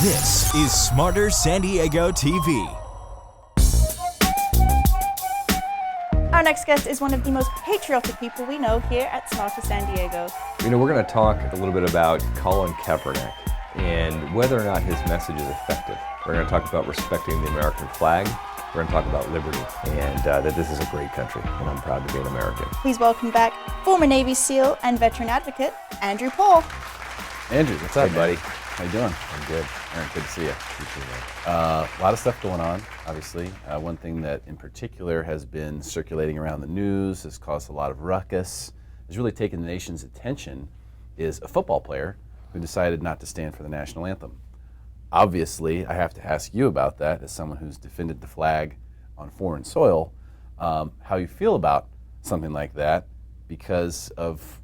This is Smarter San Diego TV. Our next guest is one of the most patriotic people we know here at Smarter San Diego. You know, we're going to talk a little bit about Colin Kaepernick and whether or not his message is effective. We're going to talk about respecting the American flag. We're going to talk about liberty and that this is a great country, and I'm proud to be an American. Please welcome back former Navy SEAL and veteran advocate, Andrew Paul. Andrew, what's up, Hey, buddy? man. How you doing? I'm good. Aaron, good to see you. A lot of stuff going on, obviously. One thing that in particular has been circulating around the news, has caused a lot of ruckus, has really taken the nation's attention, is a football player who decided not to stand for the national anthem. Obviously, I have to ask you about that as someone who's defended the flag on foreign soil, how you feel about something like that because of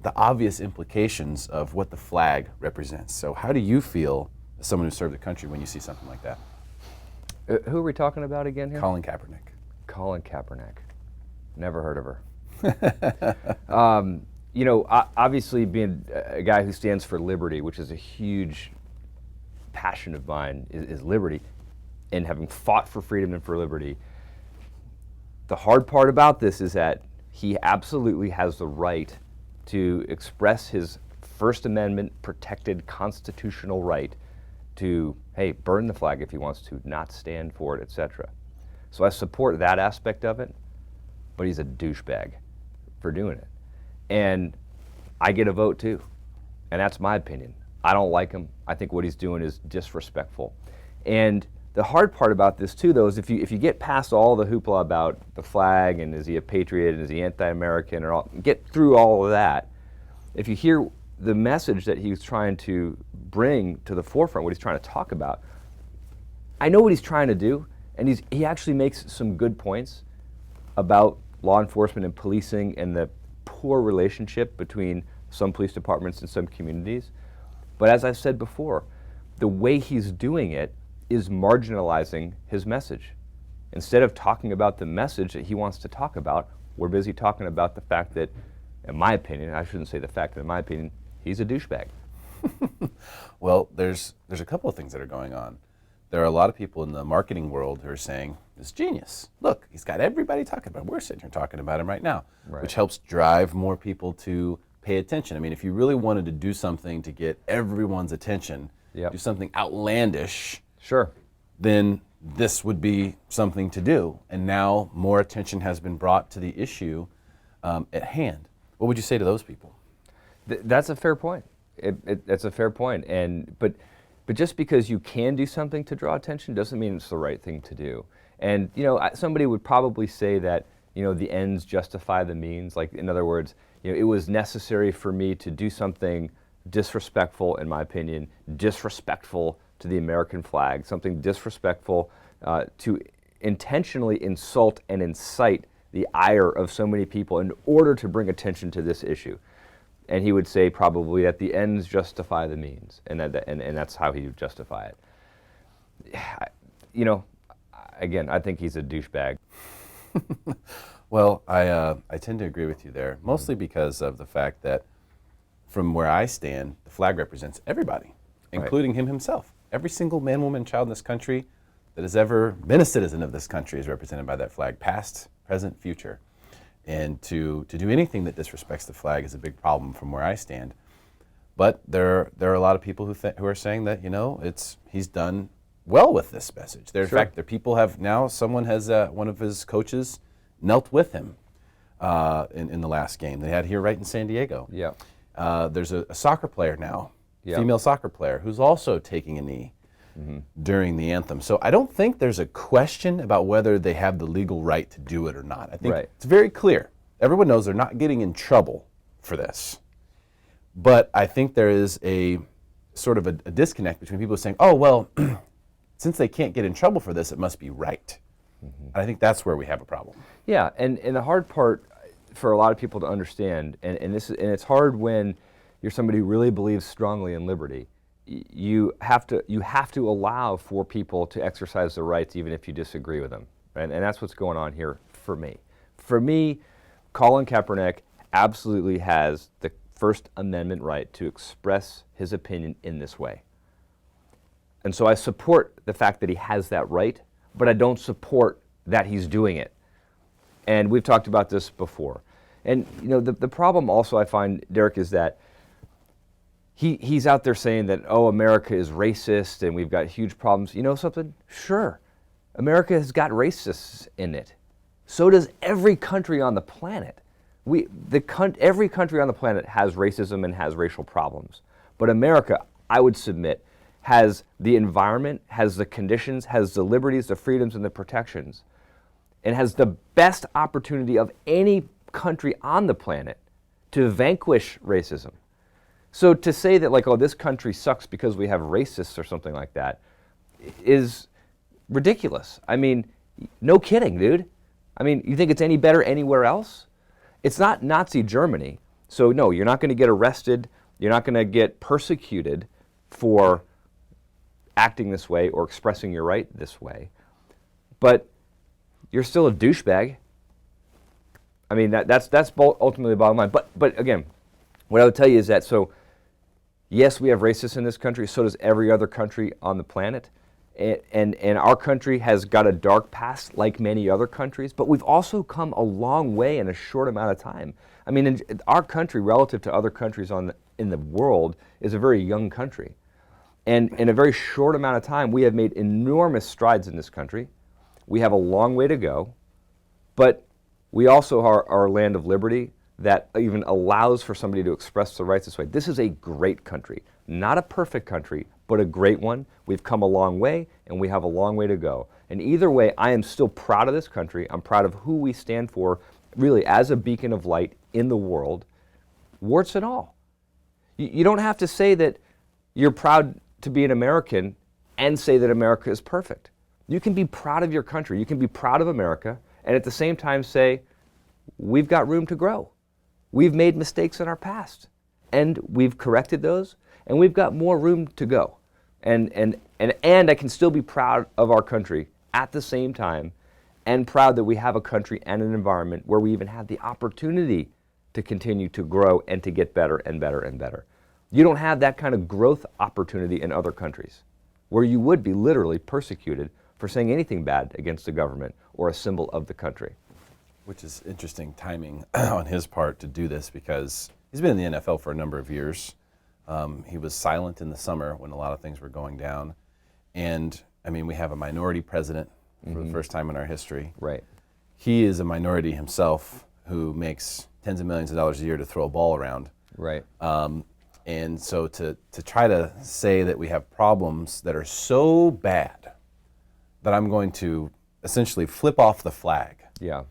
the obvious implications of what the flag represents. So how do you feel as someone who served the country when you see something like that? Who are we talking about again here? Colin Kaepernick. Colin Kaepernick. Never heard of her. You know, obviously being a guy who stands for liberty, which is a huge passion of mine, is liberty, and having fought for freedom and for liberty. The hard part about this is that he absolutely has the right to express his First Amendment protected constitutional right to, hey, burn the flag if he wants to, not stand for it, etc. So I support that aspect of it, but he's a douchebag for doing it. And I get a vote too, and that's my opinion. I don't like him. I think what he's doing is disrespectful. And the hard part about this too, though, is if you get past all the hoopla about the flag and is he a patriot and is he anti-American or all, get through all of that, if you hear the message that he's trying to bring to the forefront, what he's trying to talk about, I know what he's trying to do, and he actually makes some good points about law enforcement and policing and the poor relationship between some police departments and some communities. But as I've said before, the way he's doing it is marginalizing his message. Instead of talking about the message that he wants to talk about, we're busy talking about the fact that, in my opinion, I shouldn't say the fact, but in my opinion, he's a douchebag. Well, there's a couple of things that are going on. There are a lot of people in the marketing world who are saying, it's genius. Look, he's got everybody talking about him. We're sitting here talking about him right now, Right. which helps drive more people to pay attention. I mean, if you really wanted to do something to get everyone's attention, Yep. do something outlandish, Sure. then this would be something to do. And now more attention has been brought to the issue at hand. What would you say to those people? That's a fair point. That's a fair point. But just because you can do something to draw attention doesn't mean it's the right thing to do. And you know, somebody would probably say that, you know, the ends justify the means. Like, in other words, you know, it was necessary for me to do something disrespectful, in my opinion, disrespectful to the American flag, something disrespectful to intentionally insult and incite the ire of so many people in order to bring attention to this issue. And he would say probably that the ends justify the means, and that's how he would justify it. You know, again, I think he's a douchebag. Well, I tend to agree with you there, mostly because of the fact that from where I stand, the flag represents everybody, including him himself. Every single man, woman, child in this country that has ever been a citizen of this country is represented by that flag, past, present, future. And to do anything that disrespects the flag is a big problem from where I stand. But there are a lot of people who are saying that, you know, he's done well with this message. In fact, people have now, someone has, one of his coaches knelt with him in the last game they had here right in San Diego. Yeah. There's a soccer player now, female soccer player, who's also taking a knee during the anthem. So I don't think there's a question about whether they have the legal right to do it or not. I think it's very clear. Everyone knows they're not getting in trouble for this. But I think there is a sort of a disconnect between people saying, oh, well, since they can't get in trouble for this, it must be right. And I think that's where we have a problem. Yeah, and the hard part for a lot of people to understand, and it's hard when you're somebody who really believes strongly in liberty. You have to allow for people to exercise their rights even if you disagree with them, and that's what's going on here for me. For me, Colin Kaepernick absolutely has the First Amendment right to express his opinion in this way. And so I support the fact that he has that right, but I don't support that he's doing it. And we've talked about this before. And the problem also I find, Derrick, is that he's out there saying that, oh, America is racist and we've got huge problems. You know something? Sure. America has got racists in it. So does every country on the planet. Every country on the planet has racism and has racial problems. But America, I would submit, has the environment, has the conditions, has the liberties, the freedoms, and the protections, and has the best opportunity of any country on the planet to vanquish racism. So to say that, like, oh, this country sucks because we have racists or something like that is ridiculous. I mean, no kidding, dude. I mean, you think it's any better anywhere else? It's not Nazi Germany. So no, you're not going to get arrested. You're not going to get persecuted for acting this way or expressing your right this way. But you're still a douchebag. I mean, that's ultimately the bottom line. But again, what I would tell you is that, so yes, we have racists in this country. So does every other country on the planet. And our country has got a dark past like many other countries, but we've also come a long way in a short amount of time. I mean, our country, relative to other countries in the world, is a very young country. And in a very short amount of time, we have made enormous strides in this country. We have a long way to go, but we also are a land of liberty that even allows for somebody to express their rights this way. This is a great country, not a perfect country, but a great one. We've come a long way, and we have a long way to go. And either way, I am still proud of this country. I'm proud of who we stand for, really, as a beacon of light in the world, warts and all. You don't have to say that you're proud to be an American and say that America is perfect. You can be proud of your country. You can be proud of America, and at the same time say, we've got room to grow. We've made mistakes in our past, and we've corrected those, and we've got more room to go. And I can still be proud of our country at the same time, and proud that we have a country and an environment where we even have the opportunity to continue to grow and to get better and better and better. You don't have that kind of growth opportunity in other countries, where you would be literally persecuted for saying anything bad against the government or a symbol of the country. Which is interesting timing on his part to do this, because he's been in the NFL for a number of years. He was silent in the summer when a lot of things were going down. And, I mean, we have a minority president for the first time in our history. Right. He is a minority himself who makes tens of millions of dollars a year to throw a ball around. Right. And so to try to say that we have problems that are so bad that I'm going to essentially flip off the flag. Yeah.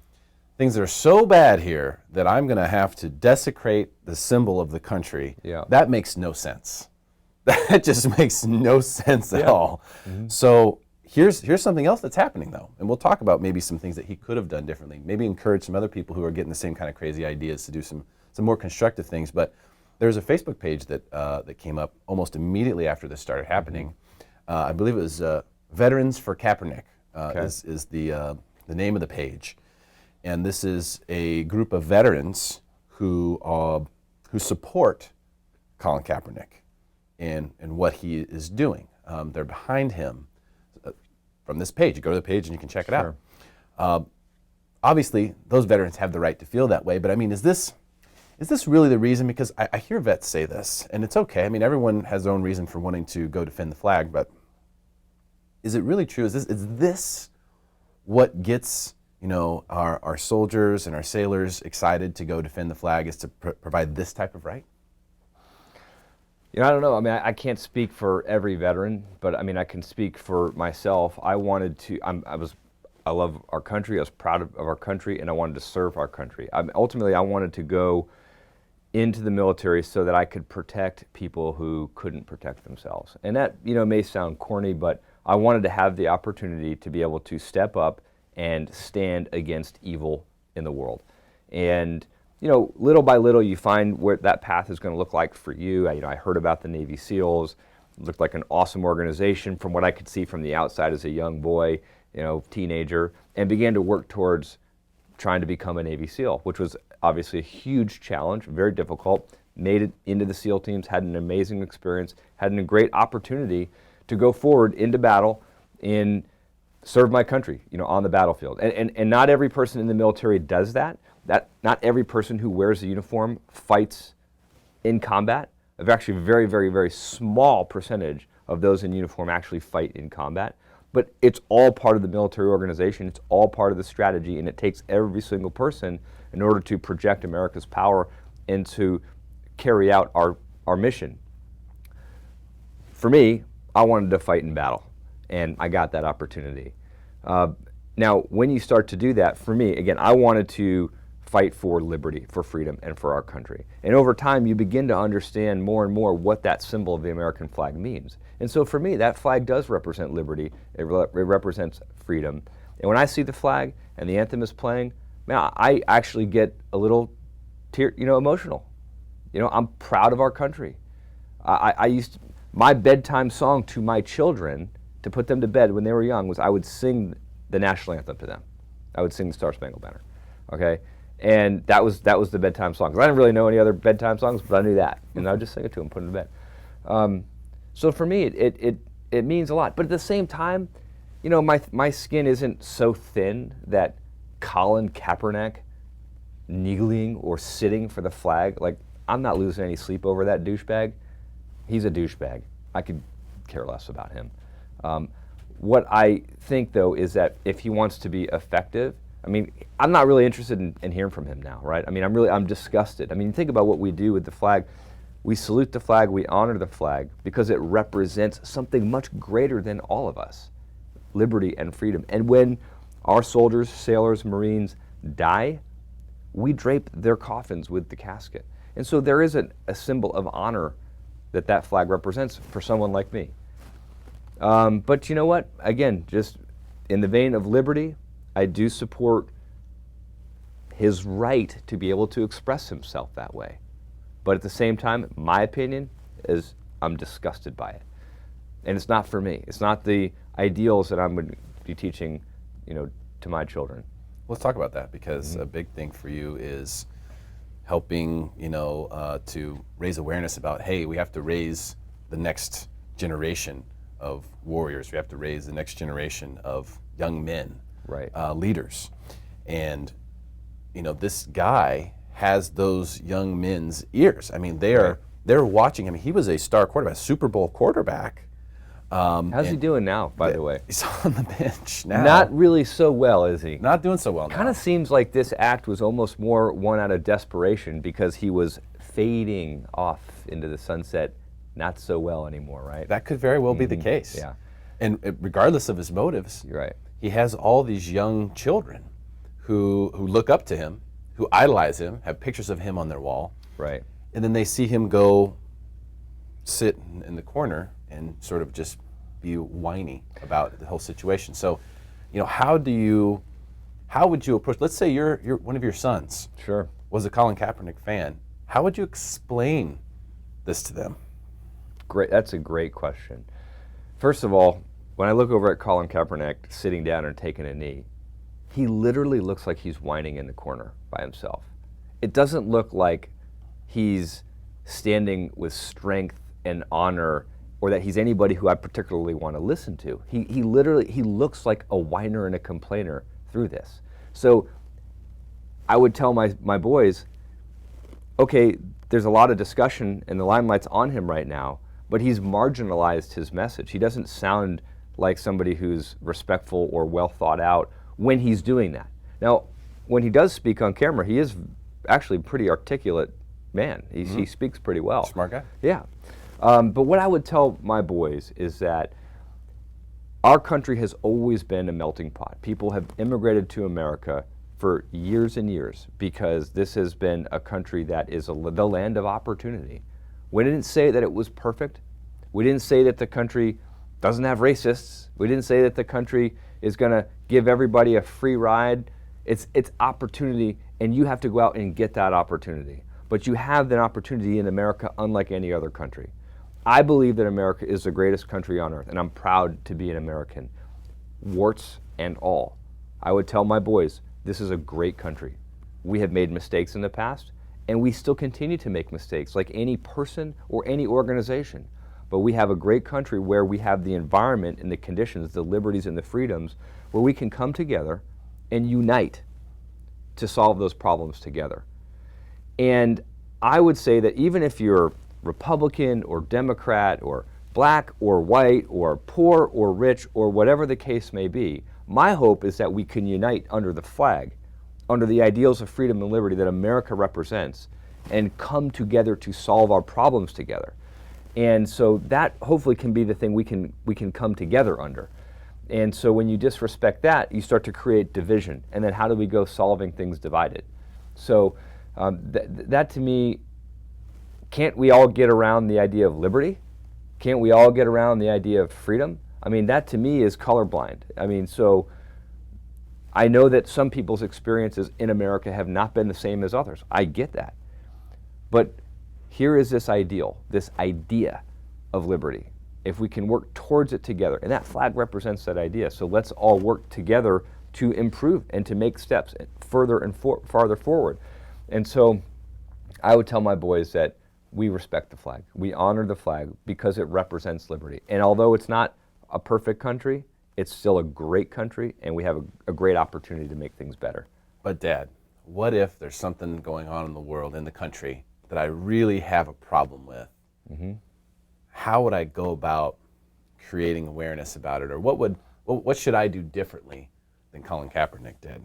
Things that are so bad here that I'm going to have to desecrate the symbol of the country. Yeah. That makes no sense. That just makes no sense at all. Mm-hmm. So here's something else that's happening, though. And we'll talk about maybe some things that he could have done differently. Maybe encourage some other people who are getting the same kind of crazy ideas to do some more constructive things. But there's a Facebook page that came up almost immediately after this started happening. I believe it was Veterans for Kaepernick is the name of the page. And this is a group of veterans who support Colin Kaepernick and what he is doing. They're behind him from this page. You go to the page and you can check it out. Obviously, those veterans have the right to feel that way, but I mean, is this really the reason? Because I hear vets say this, and it's okay. I mean, everyone has their own reason for wanting to go defend the flag, but is it really true? Is this what gets our soldiers and our sailors excited to go defend the flag, is to provide this type of right? I don't know. I mean, I can't speak for every veteran, but I mean, I can speak for myself. I wanted to. I love our country. I was proud of our country, and I wanted to serve our country. Ultimately, I wanted to go into the military so that I could protect people who couldn't protect themselves. And that, may sound corny, but I wanted to have the opportunity to be able to step up and stand against evil in the world. And little by little, you find where that path is going to look like for you. I heard about the Navy SEALs. It looked like an awesome organization from what I could see from the outside as a young boy, teenager, and began to work towards trying to become a Navy SEAL, which was obviously a huge challenge, very difficult. Made it into the SEAL teams, had an amazing experience, had a great opportunity to go forward into battle and serve my country, on the battlefield. And not every person in the military does that. Not every person who wears a uniform fights in combat. Actually, a very, very, very small percentage of those in uniform actually fight in combat. But it's all part of the military organization. It's all part of the strategy, and it takes every single person in order to project America's power and to carry out our mission. For me, I wanted to fight in battle, and I got that opportunity. Now, when you start to do that, for me, again, I wanted to fight for liberty, for freedom, and for our country. And over time, you begin to understand more and more what that symbol of the American flag means. And so for me, that flag does represent liberty. It represents freedom. And when I see the flag and the anthem is playing, man, I actually get a little emotional. I'm proud of our country. My bedtime song to my children, to put them to bed when they were young, was I would sing the national anthem to them. I would sing the Star Spangled Banner, okay? And that was the bedtime song. 'Cause I didn't really know any other bedtime songs, but I knew that. And I would just sing it to them, put them to bed. So for me, it means a lot. But at the same time, my skin isn't so thin that Colin Kaepernick kneeling or sitting for the flag, like, I'm not losing any sleep over that douchebag. He's a douchebag. I could care less about him. What I think, though, is that if he wants to be effective, I'm not really interested in hearing from him now, right? I'm disgusted. Think about what we do with the flag. We salute the flag, we honor the flag, because it represents something much greater than all of us, liberty and freedom. And when our soldiers, sailors, Marines die, we drape their coffins with the casket. And so there is a symbol of honor that flag represents for someone like me. But you know what? Again, just in the vein of liberty, I do support his right to be able to express himself that way. But at the same time, my opinion is I'm disgusted by it. And it's not for me. It's not the ideals that I'm going to be teaching, to my children. Let's talk about that, because a big thing for you is helping, to raise awareness about, hey, we have to raise the next generation of warriors. We have to raise the next generation of young men, right? Leaders. And, this guy has those young men's ears. They're watching him. He was a star quarterback, Super Bowl quarterback. How's he doing now, by the way? He's on the bench now. Not really so well, is he? Not doing so well now. Kind of seems like this act was almost more one out of desperation, because he was fading off into the sunset, not so well anymore, right? That could very well be the case. Yeah. And regardless of his motives, you're right. He has all these young children who look up to him, who idolize him, have pictures of him on their wall. Right. And then they see him go sit in the corner and sort of just be whiny about the whole situation. So, how would you approach, let's say you're one of your sons Sure. was a Colin Kaepernick fan. How would you explain this to them? Great. That's a great question. First of all, when I look over at Colin Kaepernick sitting down and taking a knee, he literally looks like he's whining in the corner by himself. It doesn't look like he's standing with strength and honor, or that he's anybody who I particularly want to listen to. He looks like a whiner and a complainer through this. So I would tell my boys, okay, there's a lot of discussion and the limelight's on him right now, but he's marginalized his message. He doesn't sound like somebody who's respectful or well thought out when he's doing that. Now, when he does speak on camera, he is actually a pretty articulate man. He speaks pretty well. Smart guy. Yeah. But what I would tell my boys is that our country has always been a melting pot. People have immigrated to America for years and years because this has been a country that is the land of opportunity. We didn't say that it was perfect. We didn't say that the country doesn't have racists. We didn't say that the country is going to give everybody a free ride. It's opportunity, and you have to go out and get that opportunity. But you have that opportunity in America unlike any other country. I believe that America is the greatest country on earth, and I'm proud to be an American, warts and all. I would tell my boys, this is a great country. We have made mistakes in the past, and we still continue to make mistakes like any person or any organization. but we have a great country where we have the environment and the conditions, the liberties and the freedoms, where we can come together and unite to solve those problems together. And I would say that even if you're Republican or Democrat or black or white or poor or rich or whatever the case may be, my hope is that we can unite under the flag, under the ideals of freedom and liberty that America represents, and come together to solve our problems together. And so that hopefully can be the thing we can come together under. And so when you disrespect that, you start to create division. And then how do we go solving things divided? So that to me, can't we all get around the idea of liberty? Can't we all get around the idea of freedom? I mean, that to me is colorblind. I mean, so I know that some people's experiences in America have not been the same as others. I get that. But here is this ideal, this idea of liberty. If we can work towards it together, and that flag represents that idea, so let's all work together to improve and to make steps further and farther forward. And so I would tell my boys that we respect the flag. We honor the flag because it represents liberty. And although it's not a perfect country, it's still a great country, and we have a great opportunity to make things better. But Dad, what if there's something going on in the world, in the country, that I really have a problem with? Mm-hmm. How would I go about creating awareness about it? Or what should I do differently than Colin Kaepernick did?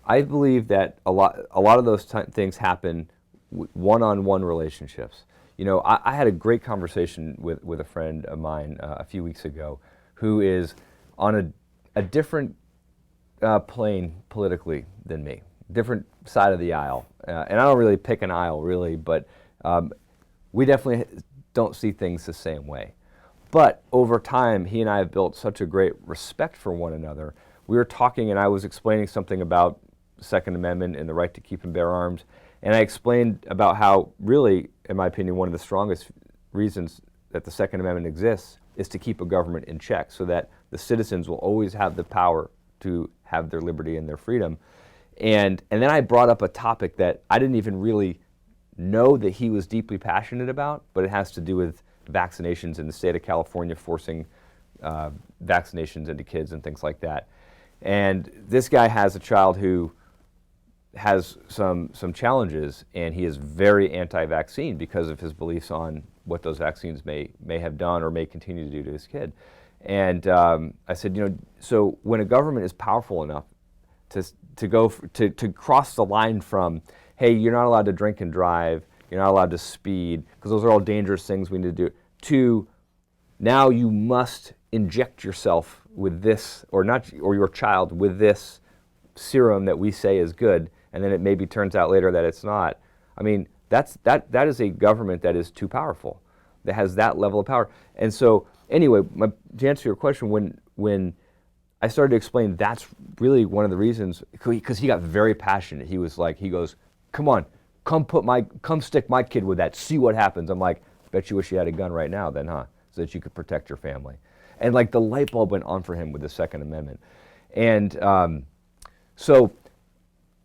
I believe that a lot of those things happen one-on-one relationships. You know, I had a great conversation with a friend of mine a few weeks ago who is on a different plane politically than me, different side of the aisle. And I don't really pick an aisle, really, but we definitely don't see things the same way. But over time, he and I have built such a great respect for one another. We were talking, and I was explaining something about the Second Amendment and the right to keep and bear arms. And I explained about how, really, in my opinion, one of the strongest reasons that the Second Amendment exists is to keep a government in check so that the citizens will always have the power to have their liberty and their freedom. And then I brought up a topic that I didn't even really know that he was deeply passionate about, but it has to do with vaccinations in the state of California, forcing vaccinations into kids and things like that. And this guy has a child who has some challenges, and he is very anti-vaccine because of his beliefs on what those vaccines may have done or may continue to do to his kid. And I said, you know, so when a government is powerful enough to cross the line from, hey, you're not allowed to drink and drive, you're not allowed to speed, because those are all dangerous things we need to do, to now you must inject yourself with this, or your child with this serum that we say is good, and then it maybe turns out later that it's not. I mean, that is a government that is too powerful, that has that level of power. And so anyway, to answer your question, when I started to explain that's really one of the reasons, because he got very passionate. He was like, he goes, come on, come stick my kid with that, see what happens. I'm like, bet you wish you had a gun right now then, huh? So that you could protect your family. And like the light bulb went on for him with the Second Amendment. And so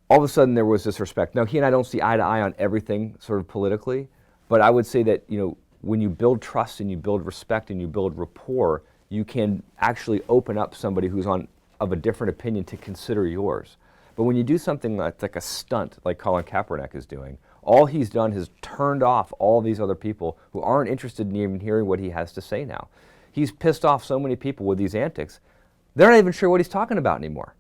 all of a sudden there was this respect. Now he and I don't see eye to eye on everything sort of politically, but I would say that, you know, when you build trust and you build respect and you build rapport, you can actually open up somebody who's of a different opinion to consider yours. But when you do something like a stunt like Colin Kaepernick is doing, all he's done is turned off all these other people who aren't interested in even hearing what he has to say now. He's pissed off so many people with these antics. They're not even sure what he's talking about anymore.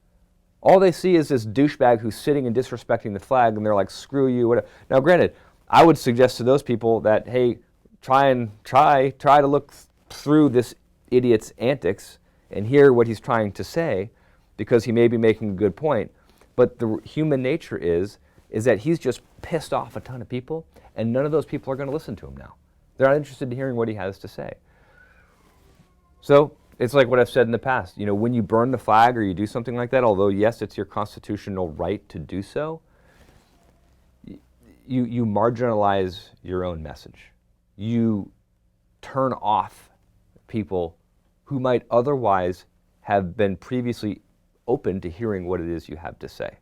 All they see is this douchebag who's sitting and disrespecting the flag, and they're like, screw you, whatever. Now, granted, I would suggest to those people that, hey, try to look through this idiot's antics and hear what he's trying to say, because he may be making a good point. But the human nature is that he's just pissed off a ton of people, and none of those people are going to listen to him now. They're not interested in hearing what he has to say. So it's like what I've said in the past. You know, when you burn the flag or you do something like that, although yes, it's your constitutional right to do so, you marginalize your own message. You turn off people who might otherwise have been previously open to hearing what it is you have to say.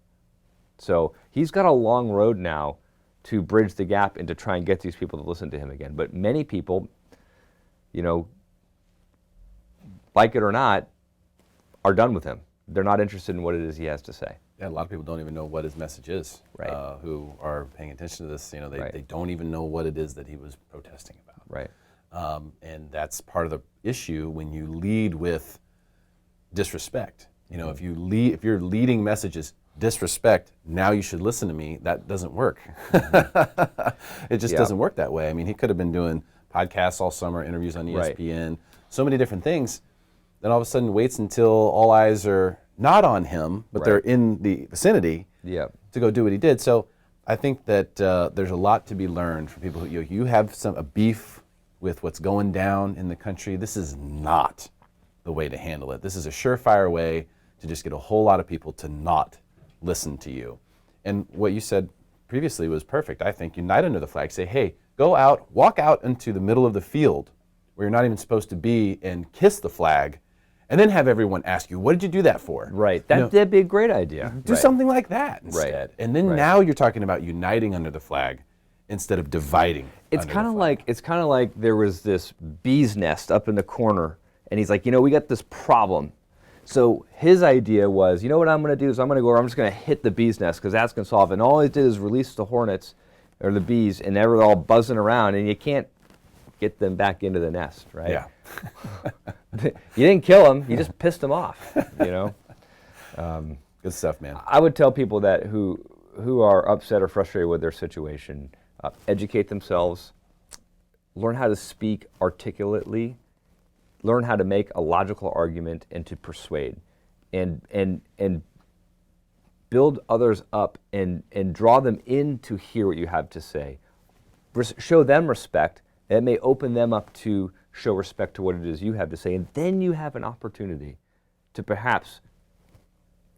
So he's got a long road now to bridge the gap and to try and get these people to listen to him again. But many people like it or not, are done with him. They're not interested in what it is he has to say. Yeah, a lot of people don't even know what his message is. Right. Who are paying attention to this, Right. they don't even know what it is that he was protesting about. Right. And that's part of the issue when you lead with disrespect. If you're leading messages, disrespect, now you should listen to me, that doesn't work. It just doesn't work that way. I mean, he could have been doing podcasts all summer, interviews on ESPN, so many different things. Then all of a sudden waits until all eyes are not on him, but they're in the vicinity to go do what he did. So I think that there's a lot to be learned from people who you have a beef with what's going down in the country. This is not the way to handle it. This is a surefire way to just get a whole lot of people to not listen to you. And what you said previously was perfect. I think unite under the flag. Say, hey, go out, walk out into the middle of the field where you're not even supposed to be and kiss the flag, and then have everyone ask you, what did you do that for? Right. That'd be a great idea. Do something like that instead. Right. And then now you're talking about uniting under the flag instead of dividing. It's kind of like there was this bee's nest up in the corner, and he's like, we got this problem. So his idea was, what I'm going to do is I'm just going to hit the bee's nest because that's going to solve it. And all he did is release the hornets or the bees, and they were all buzzing around, and you can't get them back into the nest, right? Yeah. You didn't kill them, you just pissed them off, Good stuff, man. I would tell people that who are upset or frustrated with their situation, educate themselves, learn how to speak articulately, learn how to make a logical argument and to persuade, and build others up and draw them in to hear what you have to say. Show them respect. It may open them up to show respect to what it is you have to say, and then you have an opportunity to perhaps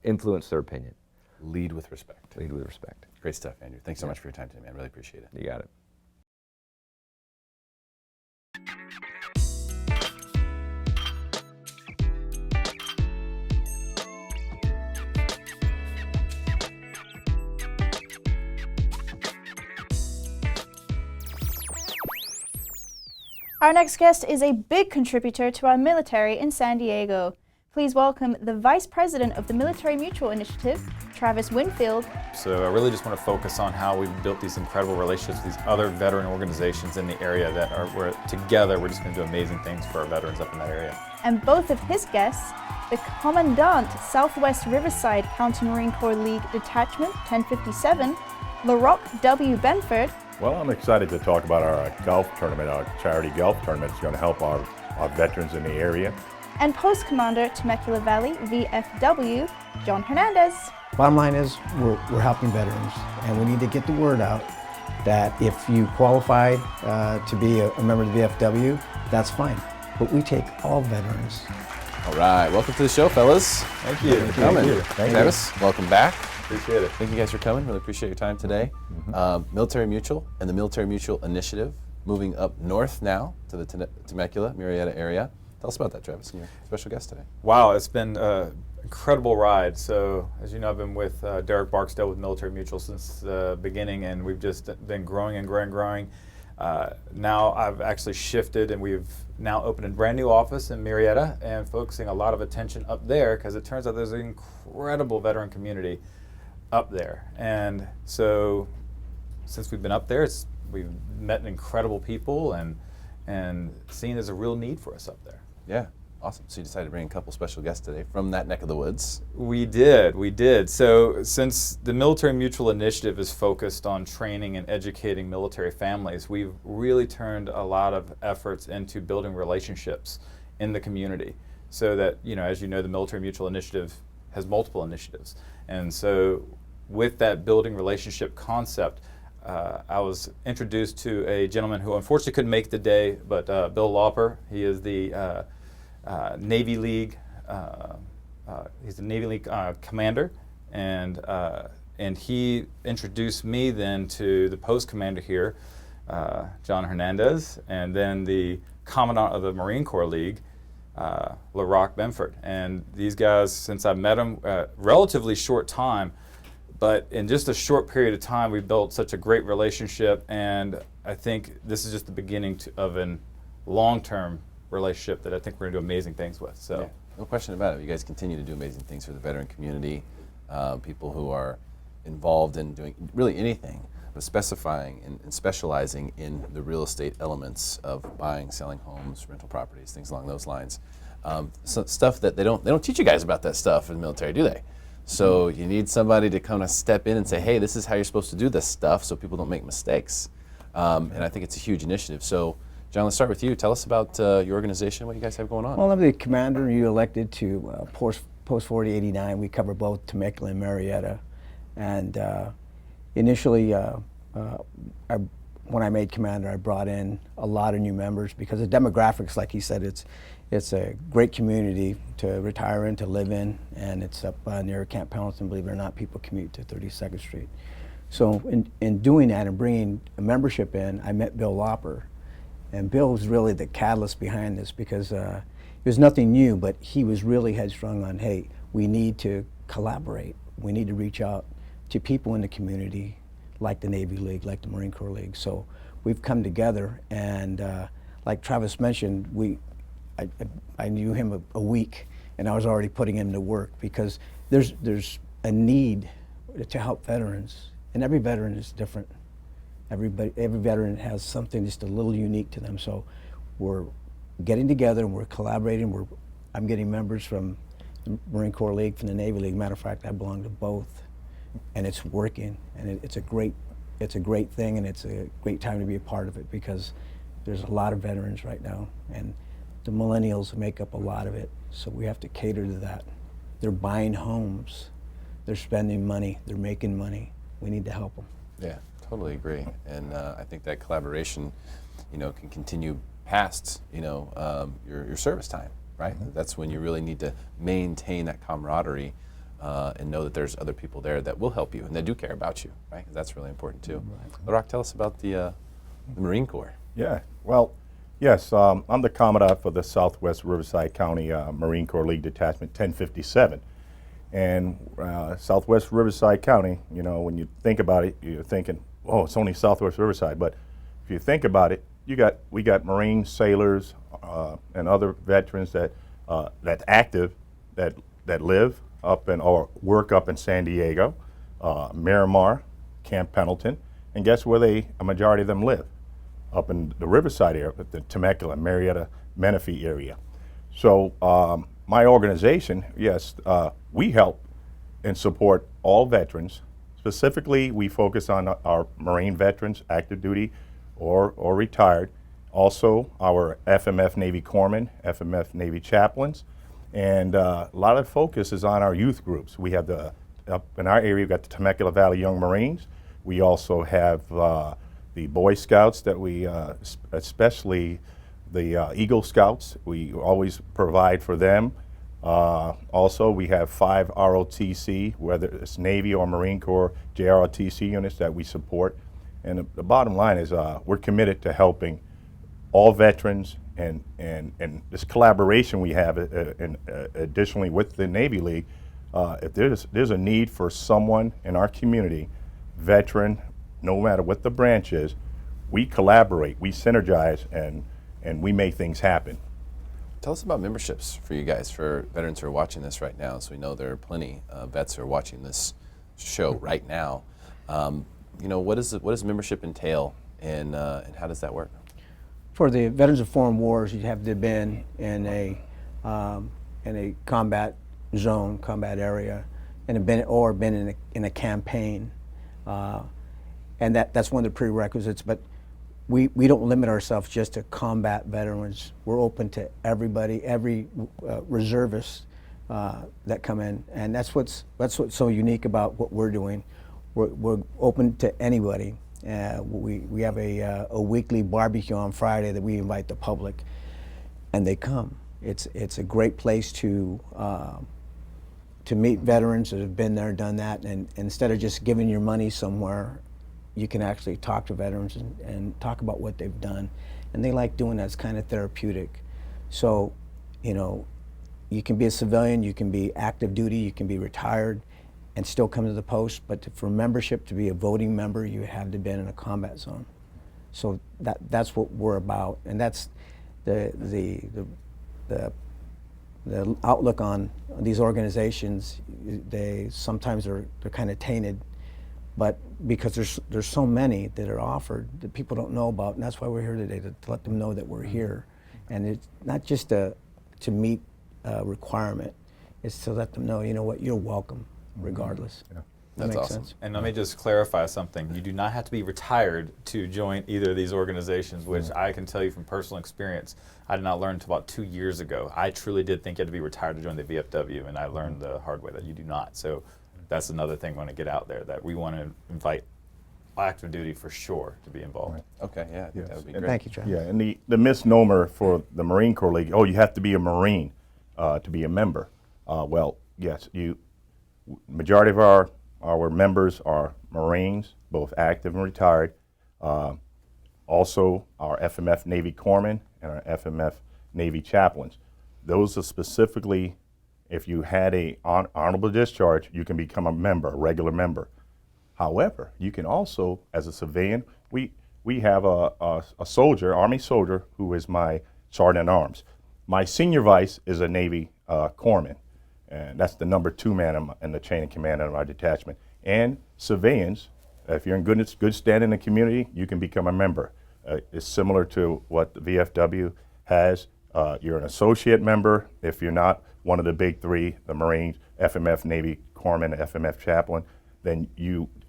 influence their opinion. Lead with respect. Lead with respect. Great stuff, Andrew. Thanks so much for your time today, man. Really appreciate it. You got it. Our next guest is a big contributor to our military in San Diego. Please welcome the Vice President of the Military Mutual Initiative, Travis Winfield. So I really just want to focus on how we've built these incredible relationships with these other veteran organizations in the area that we're together, we're just going to do amazing things for our veterans up in that area. And both of his guests, the Commandant, Southwest Riverside County Marine Corps League Detachment 1057, Larock W. Benford. Well, I'm excited to talk about our golf tournament, our charity golf tournament. It's going to help our veterans in the area. And Post Commander, Temecula Valley VFW, John Hernandez. Bottom line is we're helping veterans, and we need to get the word out that if you qualified to be a member of the VFW, that's fine. But we take all veterans. All right, welcome to the show, fellas. Thank you. Thank you for coming. Travis, welcome back. Appreciate it. Thank you guys for coming. Really appreciate your time today. Military Mutual and the Military Mutual Initiative moving up north now to the Temecula, Murrieta area. Tell us about that, Travis, and your special guest today. Wow, it's been an incredible ride. So, as you know, I've been with Derrick Barksdale with Military Mutual since the beginning, and we've just been growing and growing. Now I've actually shifted, and we've now opened a brand new office in Murrieta and focusing a lot of attention up there because it turns out there's an incredible veteran community up there. And so since we've been up there, we've met incredible people and seen there's a real need for us up there. Yeah, awesome. So you decided to bring a couple special guests today from that neck of the woods. We did. So since the Military Mutual Initiative is focused on training and educating military families, we've really turned a lot of efforts into building relationships in the community so that, as you know, the Military Mutual Initiative has multiple initiatives. And so with that building relationship concept, I was introduced to a gentleman who unfortunately couldn't make the day, but Bill Lauper. He is the Navy League. He's the Navy League commander, and he introduced me then to the post commander here, John Hernandez, and then the commandant of the Marine Corps League, Larock Benford. And these guys, since I met them, relatively short time. But in just a short period of time, we built such a great relationship, and I think this is just the beginning of an long-term relationship that I think we're going to do amazing things with. So. Yeah, no question about it. You guys continue to do amazing things for the veteran community, people who are involved in doing really anything, but specifying and specializing in the real estate elements of buying, selling homes, rental properties, things along those lines. So stuff that they don't teach you guys about that stuff in the military, do they? So you need somebody to kind of step in and say, hey, this is how you're supposed to do this stuff so people don't make mistakes. And I think it's a huge initiative. So John, let's start with you. Tell us about your organization, what you guys have going on. Well, I'm the commander. You elected to Post 4089. We cover both Temecula and Marietta. And initially, when I made commander, I brought in a lot of new members because the demographics, like he said, it's a great community to retire in, to live in, and it's up near Camp Pendleton. Believe it or not, people commute to 32nd Street. So in doing that and bringing a membership in, I met Bill Lauper. And Bill was really the catalyst behind this because it was nothing new, but he was really headstrong on, hey, we need to collaborate. We need to reach out to people in the community, like the Navy League, like the Marine Corps League. So we've come together, and like Travis mentioned, I knew him a week, and I was already putting him to work because there's a need to help veterans, and every veteran is different. Every veteran has something just a little unique to them. So we're getting together and we're collaborating. I'm getting members from the Marine Corps League, from the Navy League. Matter of fact, I belong to both, and it's working. And it's a great thing, and it's a great time to be a part of it because there's a lot of veterans right now, and the millennials make up a lot of it. So we have to cater to that. They're buying homes, they're spending money, they're making money. We need to help them. Yeah. Totally agree, and I think that collaboration, can continue past, your service time, right? Mm-hmm. That's when you really need to maintain that camaraderie and know that there's other people there that will help you and that do care about you, right? That's really important too. Right. Larock, tell us about the Marine Corps. Yeah, well, yes, I'm the Commandant for the Southwest Riverside County Marine Corps League Detachment 1057. And Southwest Riverside County, when you think about it, you're thinking, oh, it's only Southwest Riverside. But if you think about it, we got Marine sailors and other veterans that's active that live up or work up in San Diego, Miramar, Camp Pendleton, and guess where a majority of them live? Up in the Riverside area, the Temecula, Marietta, Menifee area. So my organization, yes, we help and support all veterans. Specifically, we focus on our Marine veterans, active duty or retired. Also, our FMF Navy corpsmen, FMF Navy chaplains, and a lot of focus is on our youth groups. We have up in our area, we've got the Temecula Valley Young Marines. We also have the Boy Scouts that we, especially the Eagle Scouts, we always provide for them. Also, we have 5 ROTC, whether it's Navy or Marine Corps JROTC units that we support. And the bottom line is we're committed to helping all veterans and this collaboration we have additionally with the Navy League. If there's a need for someone in our community, veteran, no matter what the branch is, we collaborate, we synergize, and we make things happen. Tell us about memberships for you guys, for veterans who are watching this right now. So we know there are plenty of vets who are watching this show right now. What does membership entail, and how does that work? For the veterans of foreign wars, you have to have been in a combat zone, combat area, and been in a campaign, and that's one of the prerequisites. But we don't limit ourselves just to combat veterans. We're open to everybody, every reservist that come in, and that's what's so unique about what we're doing. We're open to anybody. We have a weekly barbecue on Friday that we invite the public, and they come. It's a great place to meet veterans that have been there, done that, and instead of just giving your money somewhere, you can actually talk to veterans and talk about what they've done, and they like doing that. It's kind of therapeutic. So, you can be a civilian, you can be active duty, you can be retired, and still come to the post. But for membership, to be a voting member, you have to be in a combat zone. So that's what we're about, and that's the outlook on these organizations, they sometimes they're kind of tainted, but because there's so many that are offered that people don't know about, and that's why we're here today, to let them know that we're here. And it's not just to meet a requirement, it's to let them know, you know what, you're welcome regardless. Yeah. That That's makes awesome. sense. And let me just clarify something. You do not have to be retired to join either of these organizations, which I can tell you from personal experience, I did not learn until about 2 years ago. I truly did think you had to be retired to join the VFW, and I learned the hard way that you do not. So that's another thing we want to get out there, that we want to invite active duty for sure to be involved. Right. Okay, yeah, I think that would be great. Thank you, Travis. Yeah, and the misnomer for the Marine Corps League, oh, you have to be a Marine to be a member. Well, yes, majority of our members are Marines, both active and retired. Also, our FMF Navy Corpsmen and our FMF Navy Chaplains. Those are specifically, if you had a honorable discharge, you can become a member, a regular member. However, you can also, as a civilian, we have a soldier, Army soldier, who is my sergeant at arms. My senior vice is a Navy corpsman, and that's the number 2 man in the chain of command of our detachment. And civilians, if you're in good standing in the community, you can become a member. It's similar to what the VFW has. You're an associate member if you're not one of the big 3, the Marines, FMF Navy Corpsman, FMF Chaplain. Then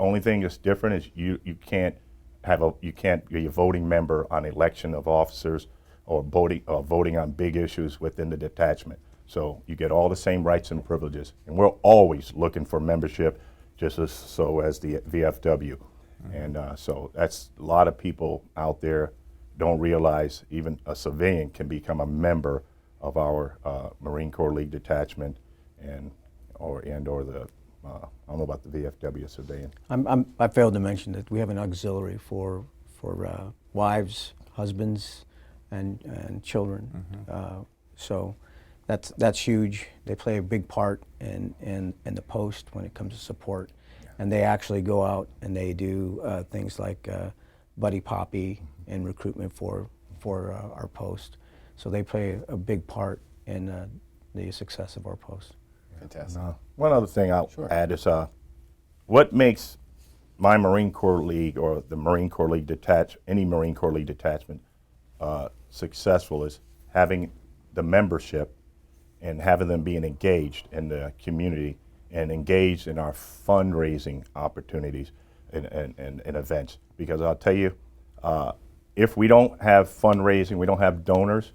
only thing that's different is you can't be a voting member on election of officers or voting on big issues within the detachment. So you get all the same rights and privileges, and we're always looking for membership, just as the VFW. And so that's a lot of people out there don't realize even a civilian can become a member of our Marine Corps League detachment or the I don't know about the VFW civilian. I failed to mention that we have an auxiliary for wives, husbands, and children. So that's huge. They play a big part in the post when it comes to support, and they actually go out and they do things like buddy poppy and recruitment for our post. So they play a big part in the success of our post. Fantastic. One other thing I'll add is what makes my Marine Corps League or the Marine Corps League any Marine Corps League detachment successful is having the membership and having them being engaged in the community and engaged in our fundraising opportunities and events. Because I'll tell you, if we don't have fundraising, we don't have donors,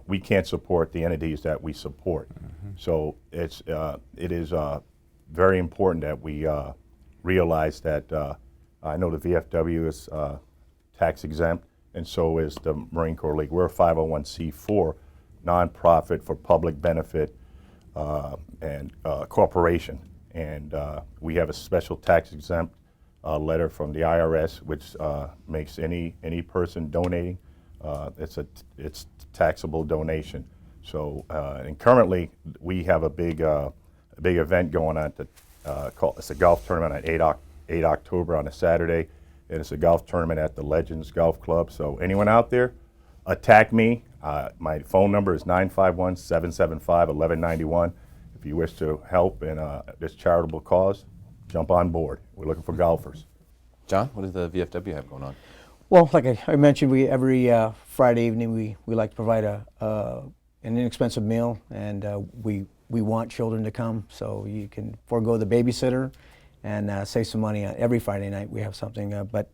we can't support the entities that we support. So it is very important that we realize that I know the VFW is tax exempt, and so is the Marine Corps League. We're a 501c4 nonprofit for public benefit and corporation, and we have a special tax exempt letter from the IRS, which makes any person donating it's taxable donation. So and currently we have a big event going on it's a golf tournament on 8 October on a Saturday, and it's a golf tournament at the Legends Golf Club. So anyone out there, attack me. My phone number is 951-775-1191. If you wish to help in this charitable cause, jump on board. We're looking for golfers. John, what does the VFW have going on? Well, like I mentioned, we every Friday evening we like to provide an inexpensive meal, and we want children to come, so you can forego the babysitter and save some money. Every Friday night we have something. But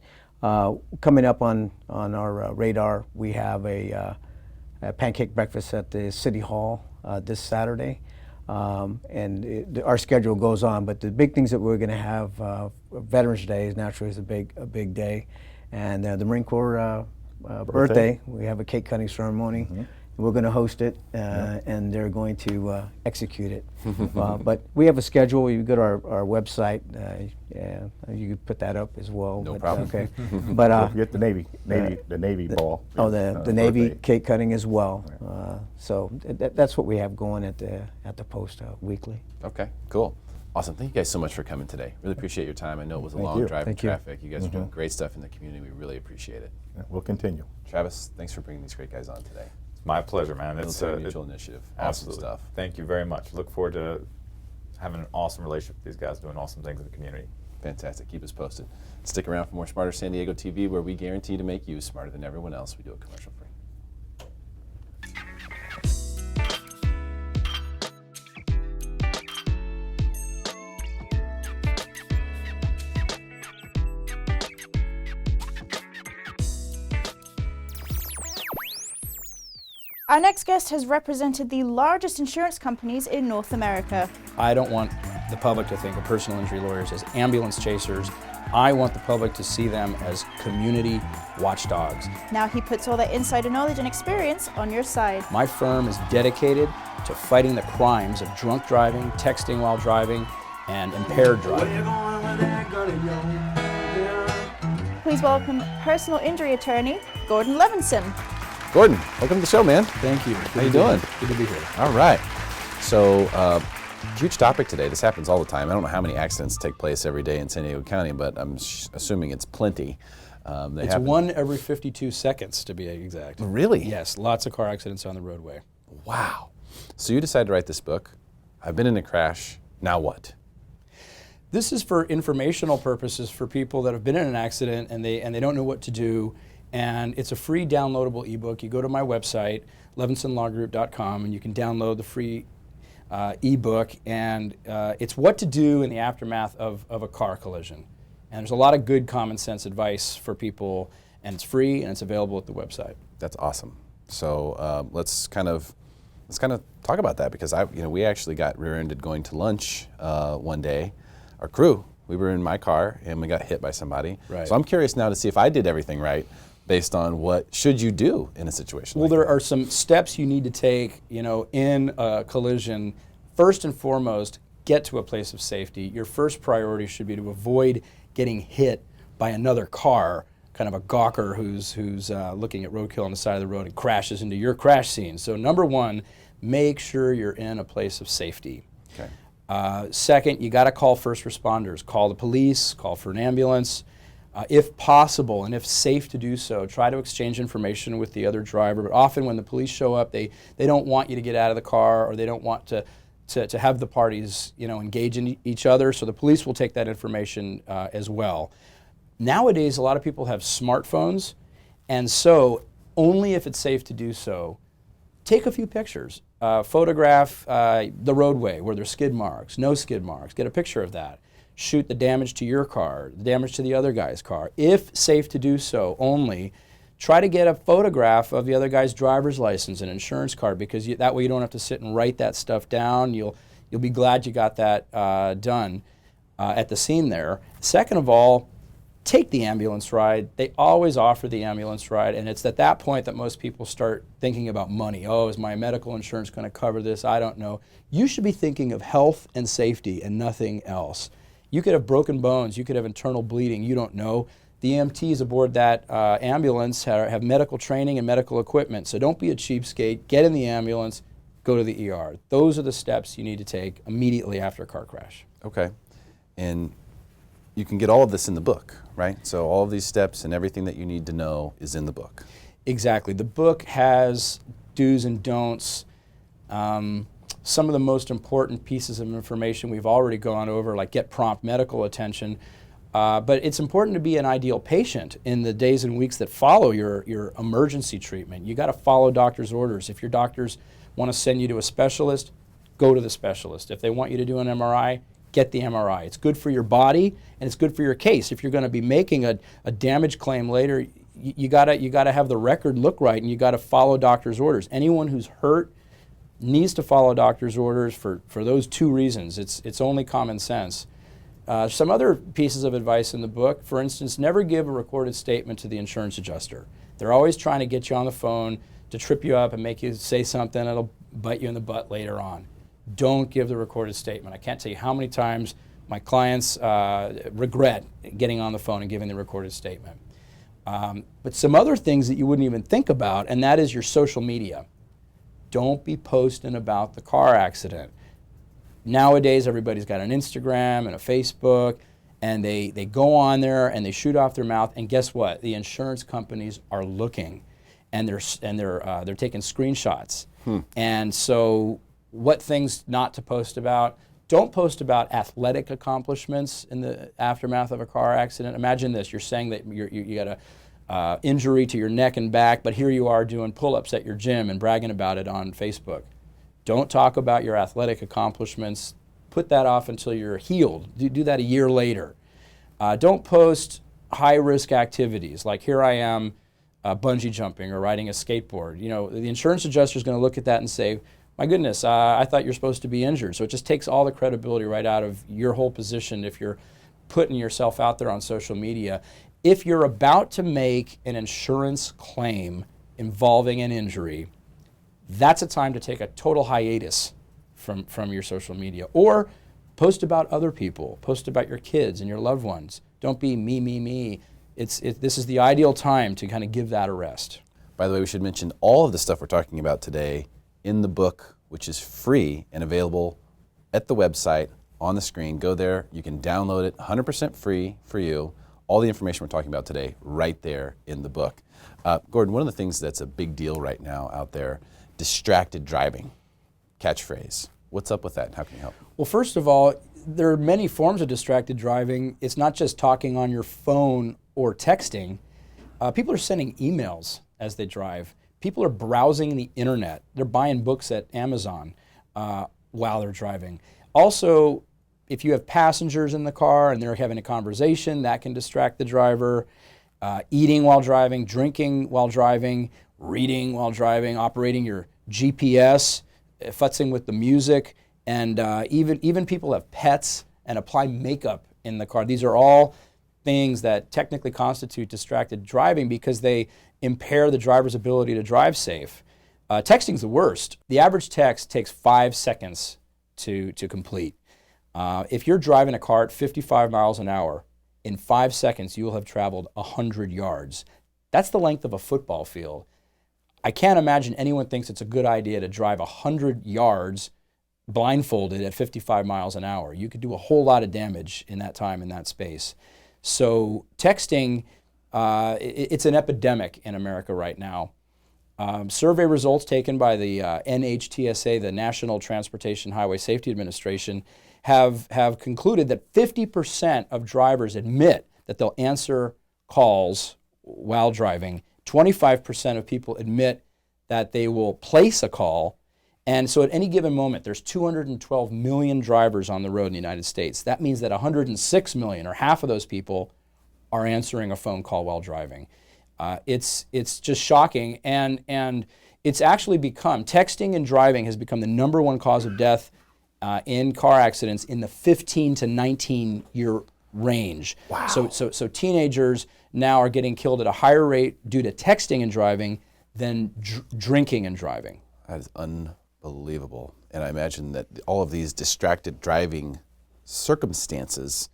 coming up on our radar, we have a pancake breakfast at the City Hall this Saturday. And our schedule goes on, but the big things that we're going to have, Veterans Day is naturally a big day, and the Marine Corps birthday, we have a cake cutting ceremony. We're going to host it, and they're going to execute it. But we have a schedule. You go to our website. You could put that up as well. No problem. Okay. But Don't forget the Navy ball. the Navy birthday. cake cutting as well. So that's what we have going at the post weekly. Okay, cool. Awesome. Thank you guys so much for coming today. Really appreciate your time. I know it was a Thank long you. drive in Thank you. traffic. You guys are doing great stuff in the community. We really appreciate it. Yeah, we'll continue. Travis, thanks for bringing these great guys on today. It's my pleasure, man. It's Military Mutual Initiative. Awesome absolutely stuff. Thank you very much. Look forward to having an awesome relationship with these guys, doing awesome things in the community. Fantastic. Keep us posted. Stick around for more Smarter San Diego TV, where we guarantee to make you smarter than everyone else. We do it commercial free. Our next guest has represented the largest insurance companies in North America. I don't want the public to think of personal injury lawyers as ambulance chasers. I want the public to see them as community watchdogs. Now he puts all that insider knowledge and experience on your side. My firm is dedicated to fighting the crimes of drunk driving, texting while driving, and impaired driving. Please welcome personal injury attorney Gordon Levinson. Gordon, welcome to the show, man. Thank you. How you doing? Good to be here. All right. So, huge topic today. This happens all the time. I don't know how many accidents take place every day in San Diego County, but I'm assuming it's plenty. It's one every 52 seconds, to be exact. Really? Yes, lots of car accidents on the roadway. Wow. So you decided to write this book. I've been in a crash. Now what? This is for informational purposes for people that have been in an accident and they don't know what to do. And it's a free downloadable ebook. You go to my website, levinsonlawgroup.com, and you can download the free ebook. And it's what to do in the aftermath of a car collision. And there's a lot of good common sense advice for people, and it's free and it's available at the website. That's awesome. So let's kind of talk about that, because we actually got rear-ended going to lunch one day. Our crew, we were in my car and we got hit by somebody. Right. So I'm curious now to see if I did everything right, based on what should you do in a situation Well, like there that. are some steps you need to take, in a collision. First and foremost, get to a place of safety. Your first priority should be to avoid getting hit by another car, kind of a gawker who's looking at roadkill on the side of the road and crashes into your crash scene. So number one, make sure you're in a place of safety. Okay. Second, you got to call first responders. Call the police, call for an ambulance. If possible and if safe to do so, try to exchange information with the other driver. But often when the police show up, they don't want you to get out of the car, or they don't want to have the parties engage in each other. So the police will take that information as well. Nowadays, a lot of people have smartphones, and so only if it's safe to do so, take a few pictures. Photograph the roadway where there's skid marks, no skid marks. Get a picture of that. Shoot the damage to your car, the damage to the other guy's car. If safe to do so only, try to get a photograph of the other guy's driver's license and insurance card, because that way you don't have to sit and write that stuff down. You'll be glad you got that done at the scene there. Second of all, take the ambulance ride. They always offer the ambulance ride, and it's at that point that most people start thinking about money. Oh, is my medical insurance going to cover this? I don't know. You should be thinking of health and safety and nothing else. You could have broken bones, you could have internal bleeding, you don't know. The EMTs aboard that ambulance have medical training and medical equipment, so don't be a cheapskate. Get in the ambulance, go to the ER. Those are the steps you need to take immediately after a car crash. Okay. And you can get all of this in the book, right? So all of these steps and everything that you need to know is in the book. Exactly. The book has do's and don'ts. Some of the most important pieces of information we've already gone over, like get prompt medical attention. But it's important to be an ideal patient in the days and weeks that follow your emergency treatment. You got to follow doctor's orders. If your doctors want to send you to a specialist, go to the specialist. If they want you to do an MRI, get the MRI. It's good for your body and it's good for your case. If you're going to be making a damage claim later, you gotta have the record look right, and you got to follow doctor's orders. Anyone who's hurt needs to follow doctor's orders for those two reasons. It's only common sense. Some other pieces of advice in the book, for instance, never give a recorded statement to the insurance adjuster. They're always trying to get you on the phone to trip you up and make you say something that'll bite you in the butt later on. Don't give the recorded statement. I can't tell you how many times my clients regret getting on the phone and giving the recorded statement. But some other things that you wouldn't even think about, and that is your social media. Don't be posting about the car accident. Nowadays, everybody's got an Instagram and a Facebook, and they go on there and they shoot off their mouth, and guess what? The insurance companies are looking. and they're taking screenshots. And so, what things not to post about? Don't post about athletic accomplishments in the aftermath of a car accident. Imagine this: you're saying that you got a injury to your neck and back, but here you are doing pull-ups at your gym and bragging about it on Facebook. Don't talk about your athletic accomplishments. Put that off until you're healed. Do that a year later. Don't post high-risk activities like here I am bungee jumping or riding a skateboard. You know, the insurance adjuster is going to look at that and say, my goodness, I thought you're supposed to be injured. So it just takes all the credibility right out of your whole position if you're putting yourself out there on social media. If you're about to make an insurance claim involving an injury, that's a time to take a total hiatus from your social media. Or post about other people. Post about your kids and your loved ones. Don't be me. This is the ideal time to kind of give that a rest. By the way, we should mention all of the stuff we're talking about today in the book, which is free and available at the website on the screen. Go there. You can download it 100% free for you. All the information we're talking about today right there in the book. Gordon, one of the things that's a big deal right now out there, distracted driving, catchphrase. What's up with that? How can you help? Well, first of all, there are many forms of distracted driving. It's not just talking on your phone or texting. People are sending emails as they drive. People are browsing the internet. They're buying books at Amazon while they're driving. Also, if you have passengers in the car and they're having a conversation, that can distract the driver. Eating while driving, drinking while driving, reading while driving, operating your GPS, futzing with the music, and even people have pets and apply makeup in the car. These are all things that technically constitute distracted driving because they impair the driver's ability to drive safe. Texting's the worst. The average text takes 5 seconds to complete. If you're driving a car at 55 miles an hour, in 5 seconds you will have traveled 100 yards. That's the length of a football field. I can't imagine anyone thinks it's a good idea to drive 100 yards blindfolded at 55 miles an hour. You could do a whole lot of damage in that time, in that space. So texting, it's an epidemic in America right now. Survey results taken by the NHTSA, the National Transportation Highway Safety Administration, have concluded that 50% of drivers admit that they'll answer calls while driving. 25% of people admit that they will place a call. And so at any given moment, there's 212 million drivers on the road in the United States. That means that 106 million, or half of those people, are answering a phone call while driving. It's just shocking, and it's actually become, texting and driving has become the #1 cause of death in car accidents in the 15 to 19 year range. Wow. So teenagers now are getting killed at a higher rate due to texting and driving than drinking and driving. That is unbelievable. And I imagine that all of these distracted driving circumstances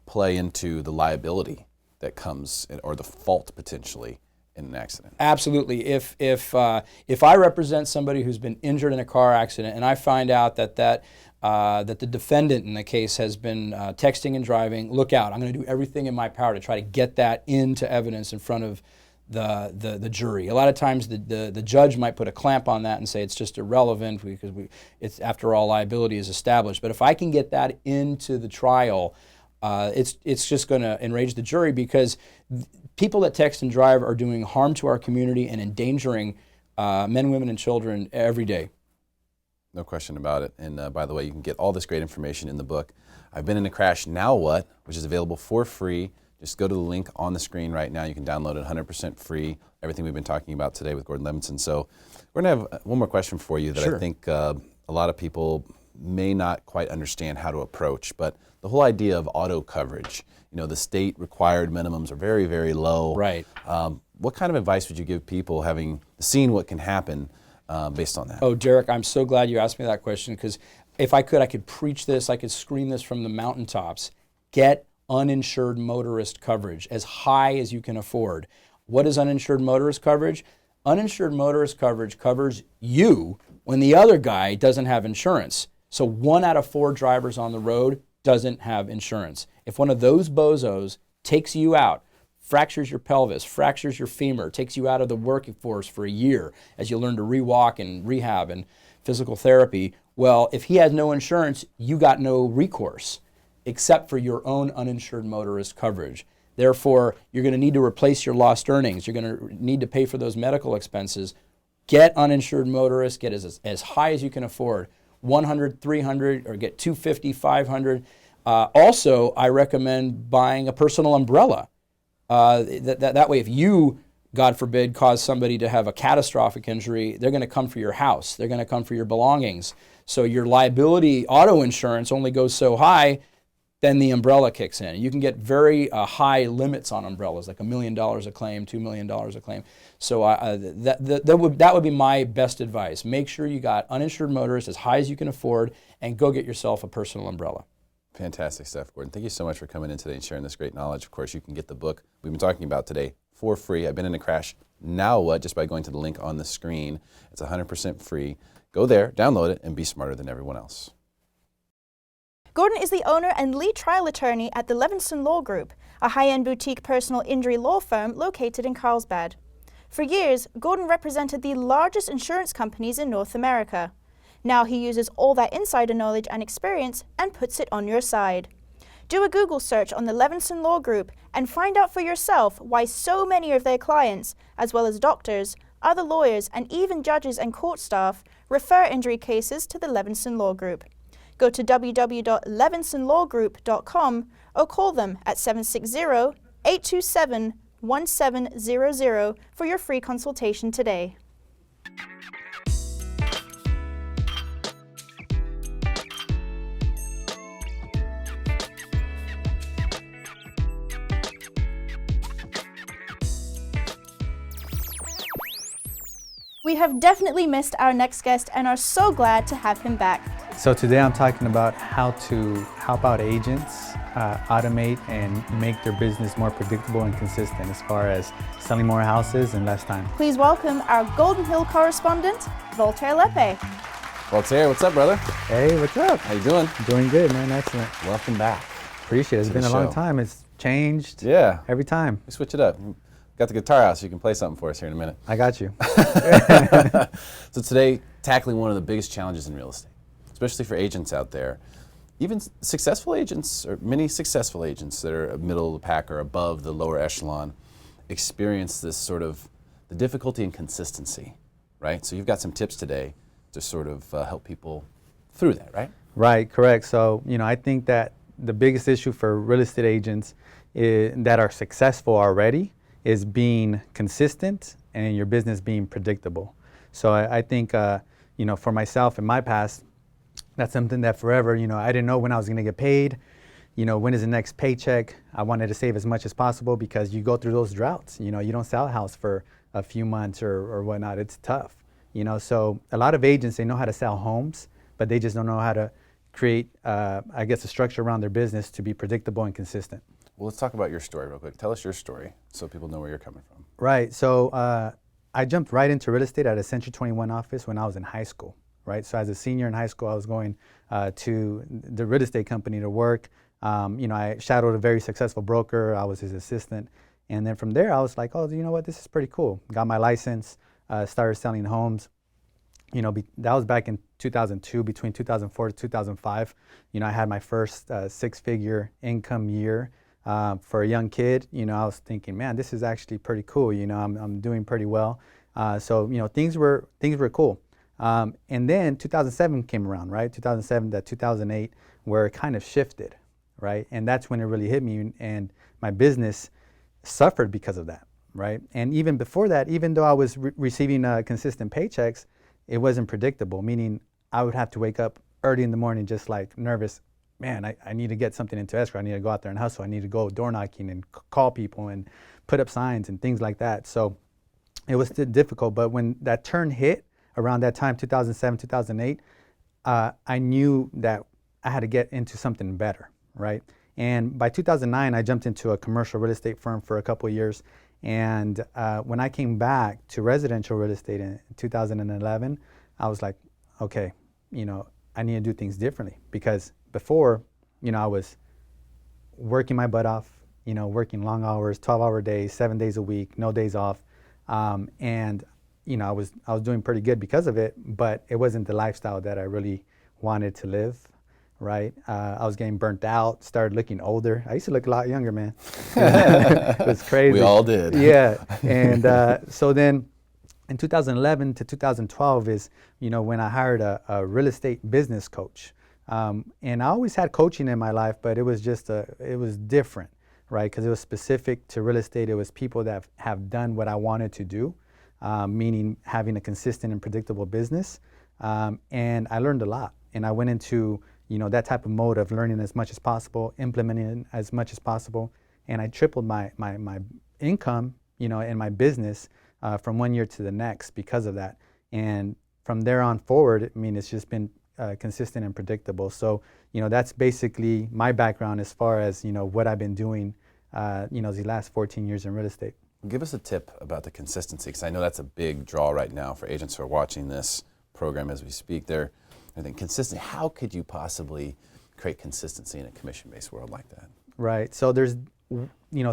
play into the liability that comes, or the fault potentially, in an accident. Absolutely. If I represent somebody who's been injured in a car accident and I find out that the defendant in the case has been texting and driving, look out. I'm going to do everything in my power to try to get that into evidence in front of the jury. A lot of times the judge might put a clamp on that and say it's just irrelevant because it's, after all, liability is established. But if I can get that into the trial, it's just going to enrage the jury, because people that text and drive are doing harm to our community and endangering men, women, and children every day. No question about it. And by the way, you can get all this great information in the book, I've Been in a Crash, Now What?, which is available for free. Just go to the link on the screen right now. You can download it 100% free, everything we've been talking about today with Gordon Levinson. So we're going to have one more question for you that Sure. I think a lot of people may not quite understand how to approach, but the whole idea of auto coverage, the state required minimums are very, very low. Right. What kind of advice would you give people, having seen what can happen based on that? Oh, Derrick, I'm so glad you asked me that question, because if I could preach this, I could scream this from the mountaintops. Get uninsured motorist coverage as high as you can afford. What is uninsured motorist coverage? Uninsured motorist coverage covers you when the other guy doesn't have insurance. So 1 out of 4 drivers on the road doesn't have insurance. If one of those bozos takes you out fractures your pelvis, fractures your femur, takes you out of the workforce for a year as you learn to rewalk and rehab and physical therapy. Well, if he has no insurance, you got no recourse except for your own uninsured motorist coverage. Therefore, you're going to need to replace your lost earnings. You're going to need to pay for those medical expenses. Get uninsured motorists, get as high as you can afford, 100, 300, or get 250, 500. Also, I recommend buying a personal umbrella. That way, if you, God forbid, cause somebody to have a catastrophic injury, they're going to come for your house. They're going to come for your belongings. So your liability auto insurance only goes so high, then the umbrella kicks in. You can get very high limits on umbrellas, like $1 million a claim, $2 million a claim. So that would be my best advice. Make sure you got uninsured motorists as high as you can afford, and go get yourself a personal umbrella. Fantastic stuff, Gordon. Thank you so much for coming in today and sharing this great knowledge. Of course, you can get the book we've been talking about today for free. I've been in a crash. Now what? Just by going to the link on the screen. It's 100% free. Go there, download it, and be smarter than everyone else. Gordon is the owner and lead trial attorney at the Levinson Law Group, a high-end boutique personal injury law firm located in Carlsbad. For years, Gordon represented the largest insurance companies in North America. Now he uses all that insider knowledge and experience and puts it on your side. Do a Google search on the Levinson Law Group and find out for yourself why so many of their clients, as well as doctors, other lawyers, and even judges and court staff, refer injury cases to the Levinson Law Group. Go to www.levinsonlawgroup.com or call them at 760-827-1700 for your free consultation today. We have definitely missed our next guest and are so glad to have him back. So today I'm talking about how to help out agents automate and make their business more predictable and consistent as far as selling more houses in less time. Please welcome our Golden Hill correspondent, Voltaire Lepe. Voltaire, what's up, brother? Hey, what's up? How you doing? Doing good, man. Excellent. Welcome back. Appreciate it. It's been a long time. It's changed every time. We switch it up. Got the guitar out so you can play something for us here in a minute. I got you. So today, tackling one of the biggest challenges in real estate, especially for agents out there, even successful agents or many successful agents that are middle of the pack or above the lower echelon experience this sort of the difficulty and consistency, right? So you've got some tips today to sort of help people through that, right? Right, correct. So, I think that the biggest issue for real estate agents that are successful already is being consistent and your business being predictable. So I think, for myself in my past, that's something that forever, I didn't know when I was gonna get paid, when is the next paycheck. I wanted to save as much as possible because you go through those droughts, you don't sell a house for a few months or whatnot. It's tough, so a lot of agents, they know how to sell homes, but they just don't know how to create, a structure around their business to be predictable and consistent. Well, let's talk about your story real quick. Tell us your story so people know where you're coming from. Right. So I jumped right into real estate at a Century 21 office when I was in high school. Right. So as a senior in high school, I was going to the real estate company to work. I shadowed a very successful broker. I was his assistant. And then from there, I was like, oh, you know what? This is pretty cool. Got my license, started selling homes. That was back in 2002, between 2004 to 2005. I had my first six-figure income year. For a young kid, I was thinking, man, this is actually pretty cool. I'm doing pretty well. So things were cool. And then 2007 came around, right? 2007 to 2008, where it kind of shifted, right? And that's when it really hit me, and my business suffered because of that, right? And even before that, even though I was receiving consistent paychecks, it wasn't predictable, meaning I would have to wake up early in the morning just like nervous. Man, I need to get something into escrow. I need to go out there and hustle. I need to go door knocking and call people and put up signs and things like that. So it was still difficult. But when that turn hit around that time, 2007, 2008, I knew that I had to get into something better, right? And by 2009, I jumped into a commercial real estate firm for a couple of years. And when I came back to residential real estate in 2011, I was like, okay, I need to do things differently, because before, I was working my butt off, working long hours, 12-hour days, 7 days a week, no days off. And I was doing pretty good because of it, but it wasn't the lifestyle that I really wanted to live, right? I was getting burnt out, started looking older. I used to look a lot younger, man. It was crazy. We all did. Yeah. And so then in 2011 to 2012 is, when I hired a real estate business coach. And I always had coaching in my life, but it was it was different, right? Because it was specific to real estate. It was people that have done what I wanted to do, meaning having a consistent and predictable business. And I learned a lot. And I went into, that type of mode of learning as much as possible, implementing as much as possible. And I tripled my income, in my business from 1 year to the next because of that. And from there on forward, it's just been consistent and predictable. So, that's basically my background as far as, what I've been doing, the last 14 years in real estate. Give us a tip about the consistency, because I know that's a big draw right now for agents who are watching this program as we speak. I think consistency, how could you possibly create consistency in a commission-based world like that? Right. So there's,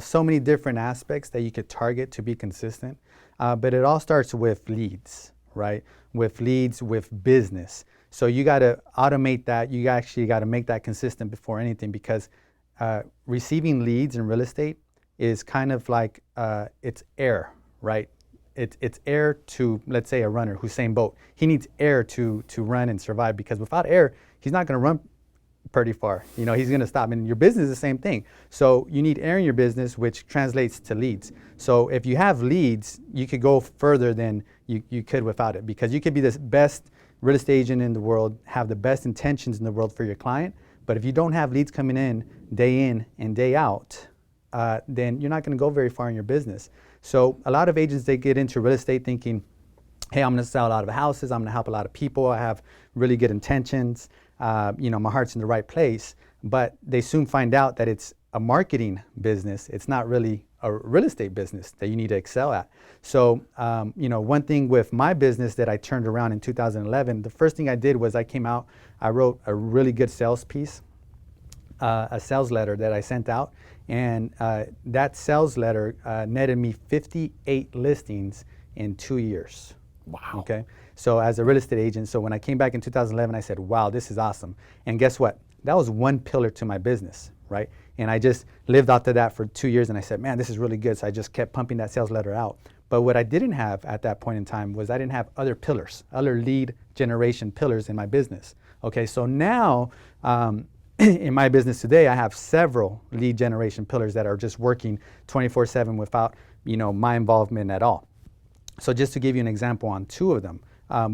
so many different aspects that you could target to be consistent, but it all starts with leads, right? With leads, with business. So you got to automate that. You actually got to make that consistent before anything, because receiving leads in real estate is kind of like it's air, right? It's air to, let's say, a runner, Usain Bolt. He needs air to run and survive, because without air, he's not going to run pretty far. He's going to stop. And your business is the same thing. So you need air in your business, which translates to leads. So if you have leads, you could go further than you could without it, because you could be the best real estate agent in the world, have the best intentions in the world for your client. But if you don't have leads coming in and day out, then you're not going to go very far in your business. So a lot of agents, they get into real estate thinking, hey, I'm going to sell a lot of houses. I'm going to help a lot of people. I have really good intentions. My heart's in the right place. But they soon find out that it's a marketing business. It's not really a real estate business that you need to excel at. So, one thing with my business that I turned around in 2011, the first thing I did was I came out, I wrote a really good sales piece, a sales letter that I sent out. And that sales letter netted me 58 listings in 2 years. Wow. Okay. So as a real estate agent, so when I came back in 2011, I said, wow, this is awesome. And guess what? That was one pillar to my business, right? And I just lived out to that for 2 years, and I said, man, this is really good. So I just kept pumping that sales letter out. But what I didn't have at that point in time was I didn't have other pillars, other lead generation pillars in my business. Okay, so now in my business today, I have several lead generation pillars that are just working 24/7 without, my involvement at all. So just to give you an example on two of them,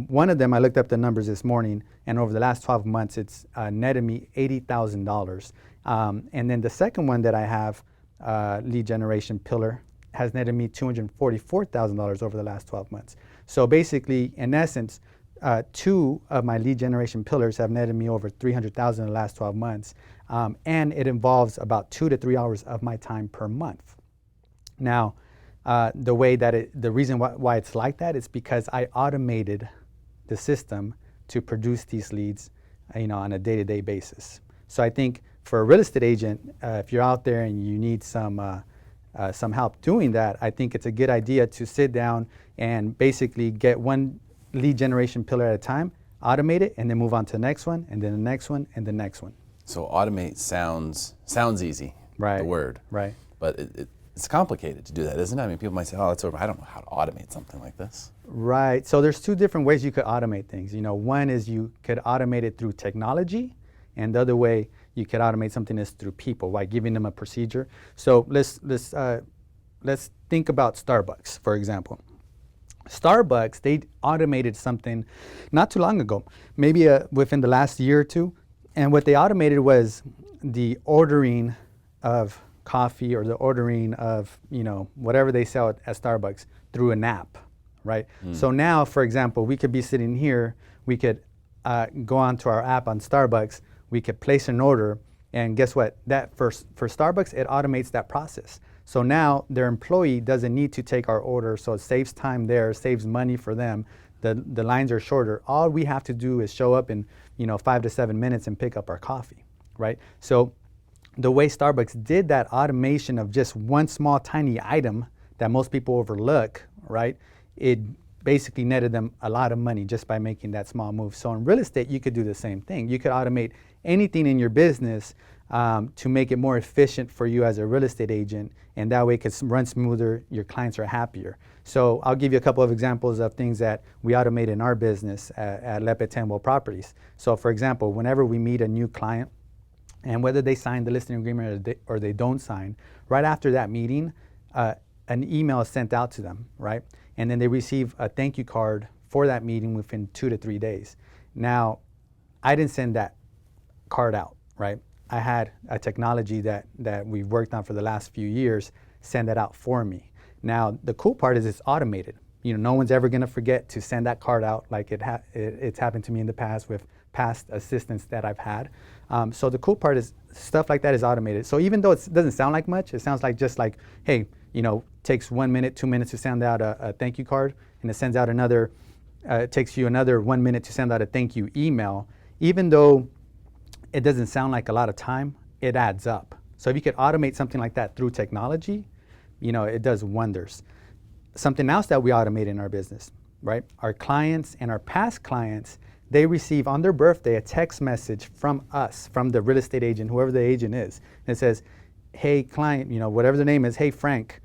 one of them, I looked up the numbers this morning, and over the last 12 months, it's netted me $80,000. And then the second one that I have, lead generation pillar, has netted me $244,000 over the last 12 months. So basically, in essence, two of my lead generation pillars have netted me over $300,000 in the last 12 months. And it involves about 2 to 3 hours of my time per month. Now, the reason why it's like that is because I automated the system to produce these leads, on a day-to-day basis. So I think for a real estate agent, if you're out there and you need some help doing that, I think it's a good idea to sit down and basically get one lead generation pillar at a time, automate it, and then move on to the next one, and then the next one, and the next one. So automate sounds easy, right? The word, right? But it's complicated to do that, isn't it? I mean, people might say, "Oh, that's over. I don't know how to automate something like this." Right. So there's two different ways you could automate things. One is you could automate it through technology, and the other way you could automate something is through people, by giving them a procedure. So let's think about Starbucks, for example. Starbucks, they automated something not too long ago, maybe within the last year or two. And what they automated was the ordering of coffee, or the ordering of, whatever they sell at Starbucks, through an app, right? So now, for example, we could be sitting here, we could go onto our app on Starbucks, we could place an order, and guess what? That for Starbucks, it automates that process. So now their employee doesn't need to take our order, so it saves time there, saves money for them. The lines are shorter. All we have to do is show up in 5 to 7 minutes and pick up our coffee, right? So the way Starbucks did that automation of just one small tiny item that most people overlook, right? It basically netted them a lot of money just by making that small move. So in real estate, you could do the same thing. You could automate anything in your business to make it more efficient for you as a real estate agent, and that way it could run smoother, your clients are happier. So I'll give you a couple of examples of things that we automate in our business at Lepe Tenwell Properties. So for example, whenever we meet a new client, and whether they sign the listing agreement or they don't sign, right after that meeting, an email is sent out to them, right? And then they receive a thank you card for that meeting within 2 to 3 days. Now, I didn't send that card out, right? I had a technology that we've worked on for the last few years send that out for me. Now, the cool part is it's automated. You know, no one's ever gonna forget to send that card out like it's happened to me in the past with past assistants that I've had. So the cool part is stuff like that is automated. So even though it doesn't sound like much, it sounds like just like, hey, you know, takes 1 minute, 2 minutes to send out a thank you card, and it sends out another, it takes you another 1 minute to send out a thank you email. Even though it doesn't sound like a lot of time, it adds up. So if you could automate something like that through technology, you know, it does wonders. Something else that we automate in our business, right? Our clients and our past clients, they receive on their birthday a text message from us, from the real estate agent, whoever the agent is. And it says, hey client, you know, whatever the name is, hey Frank,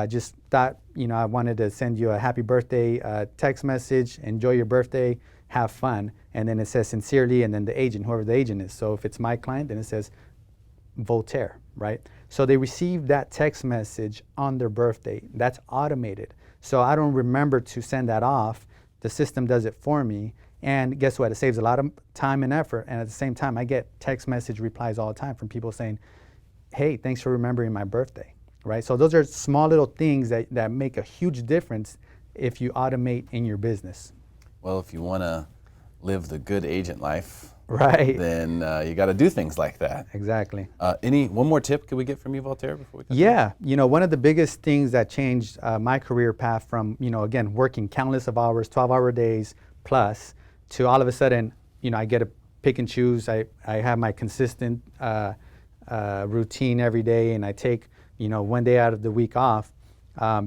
just thought, you know, I wanted to send you a happy birthday text message, enjoy your birthday, have fun. And then it says sincerely, and then the agent, whoever the agent is. So if it's my client, then it says Voltaire, right? So they receive that text message on their birthday. That's automated. So I don't remember to send that off. The system does it for me. And guess what? It saves a lot of time and effort. And at the same time, I get text message replies all the time from people saying, hey, thanks for remembering my birthday, right? So those are small little things that make a huge difference if you automate in your business. Well, if you want to live the good agent life, right, then you got to do things like that. Exactly. One more tip could we get from you, Voltaire, before we continue? Yeah, you know, one of the biggest things that changed my career path from, you know, again, working countless of hours, 12-hour days plus, to all of a sudden, you know, I get to pick and choose. I have my consistent routine every day, and I take, you know, 1 day out of the week off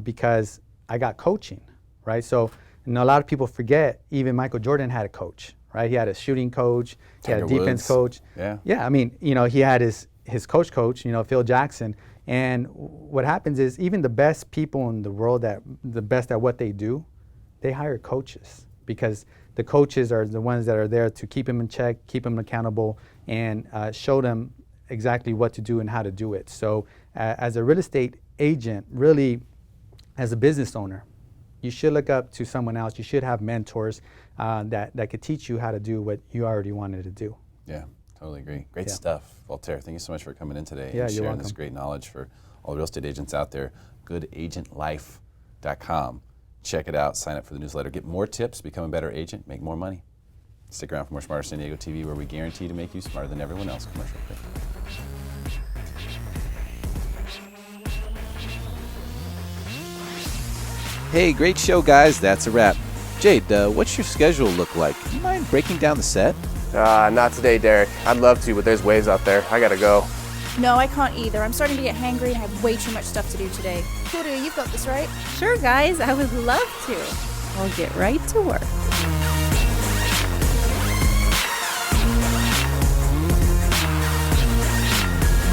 because I got coaching, right? So, you know, a lot of people forget even Michael Jordan had a coach, right? He had a shooting coach, he had a defense coach. Yeah, I mean, you know, he had his coach, you know, Phil Jackson. And what happens is even the best people in the world, the best at what they do, they hire coaches, because the coaches are the ones that are there to keep them in check, keep them accountable, and show them exactly what to do and how to do it. So as a real estate agent, really as a business owner, you should look up to someone else. You should have mentors that could teach you how to do what you already wanted to do. Yeah, totally agree. Great stuff, Voltaire. Thank you so much for coming in today and sharing welcome. This great knowledge for all the real estate agents out there. GoodAgentLife.com. Check it out. Sign up for the newsletter. Get more tips. Become a better agent. Make more money. Stick around for more Smarter San Diego TV, where we guarantee to make you smarter than everyone else. Commercial break. Hey, great show, guys. That's a wrap. Jade, what's your schedule look like? Do you mind breaking down the set? Not today, Derrick. I'd love to, but there's waves out there. I gotta go. No, I can't either. I'm starting to get hangry and I have way too much stuff to do today. Claudia, you've got this, right? Sure, guys. I would love to. I'll get right to work.